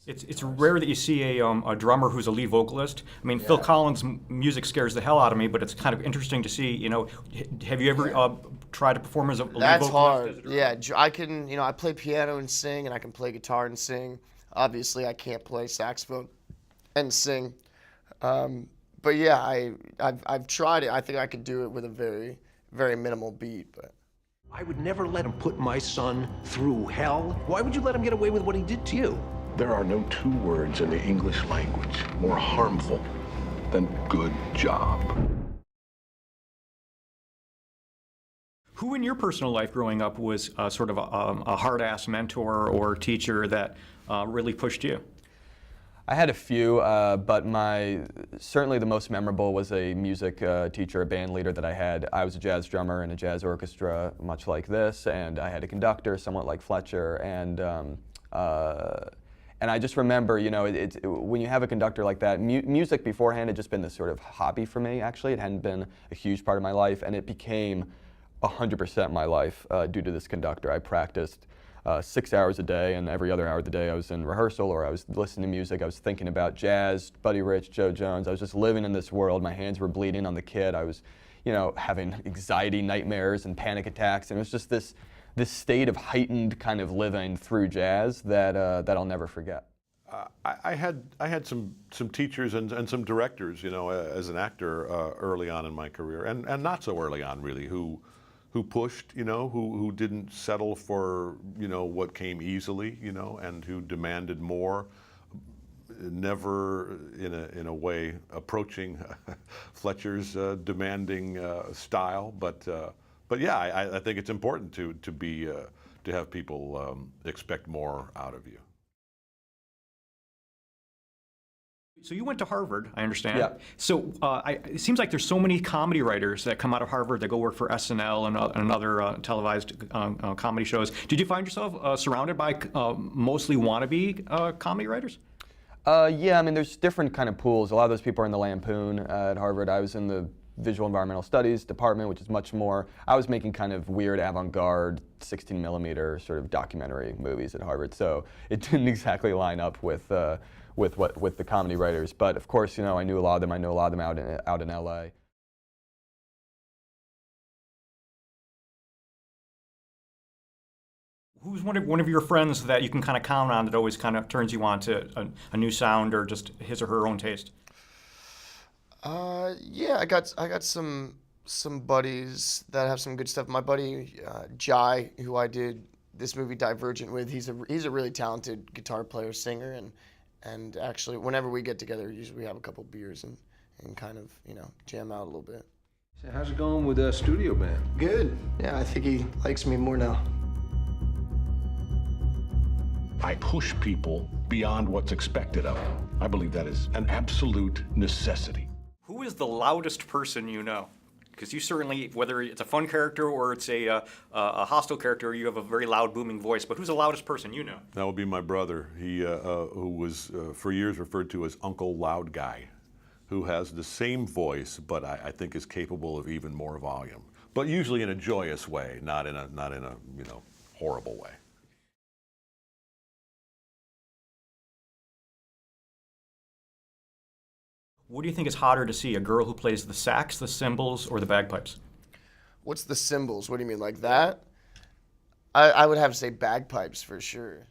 It's rare that you see a drummer who's a lead vocalist. I mean, Phil Collins' music scares the hell out of me, but it's kind of interesting to see. You know, have you ever tried to perform as a lead vocalist? That's hard. Yeah, I can. You know, I play piano and sing, and I can play guitar and sing. Obviously, I can't play saxophone and sing. But yeah, I've tried it. I think I could do it with a very, very minimal beat. But I would never let him put my son through hell. Why would you let him get away with what he did to you? There are no two words in the English language more harmful than good job. Who in your personal life growing up was sort of a hard-ass mentor or teacher that really pushed you? I had a few, but certainly the most memorable was a music teacher, a band leader that I had. I was a jazz drummer in a jazz orchestra, much like this, and I had a conductor, somewhat like Fletcher, and I just remember, you know, when you have a conductor like that, music beforehand had just been this sort of hobby for me, actually. It hadn't been a huge part of my life, and it became 100% my life due to this conductor. I practiced 6 hours a day, and every other hour of the day I was in rehearsal or I was listening to music. I was thinking about jazz, Buddy Rich, Joe Jones. I was just living in this world. My hands were bleeding on the kit. I was, you know, having anxiety, nightmares, and panic attacks, and it was just this state of heightened kind of living through jazz that I'll never forget. I had some teachers and some directors, you know, as an actor early on in my career, and not so early on really, who pushed, you know, who didn't settle for, you know, what came easily, you know, and who demanded more, never in a way approaching Fletcher's demanding style, but yeah, I think it's important to have people expect more out of you. So you went to Harvard, I understand. Yeah. So it seems like there's so many comedy writers that come out of Harvard that go work for SNL and other televised comedy shows. Did you find yourself surrounded by mostly wannabe comedy writers? Yeah, I mean, there's different kind of pools. A lot of those people are in the Lampoon at Harvard. I was in the Visual Environmental Studies department, which is much more, I was making kind of weird avant-garde 16 millimeter sort of documentary movies at Harvard. So it didn't exactly line up with the comedy writers. But of course, you know, I knew a lot of them. I know a lot of them out in LA. Who's one of your friends that you can kind of count on that always kind of turns you on to a new sound or just his or her own taste? Yeah, I got some buddies that have some good stuff. My buddy Jai, who I did this movie Divergent with, he's a really talented guitar player, singer, and actually whenever we get together, usually we have a couple beers and kind of, you know, jam out a little bit. So how's it going with the studio band? Good. Yeah, I think he likes me more now. I push people beyond what's expected of them. I believe that is an absolute necessity. Who is the loudest person you know? Because you certainly, whether it's a fun character or it's a hostile character, you have a very loud, booming voice. But who's the loudest person you know? That would be my brother. He who was for years referred to as Uncle Loud Guy, who has the same voice, but I think is capable of even more volume. But usually in a joyous way, not in a you know, horrible way. What do you think is hotter to see, a girl who plays the sax, the cymbals, or the bagpipes? What's the cymbals? What do you mean, like that? I would have to say bagpipes for sure.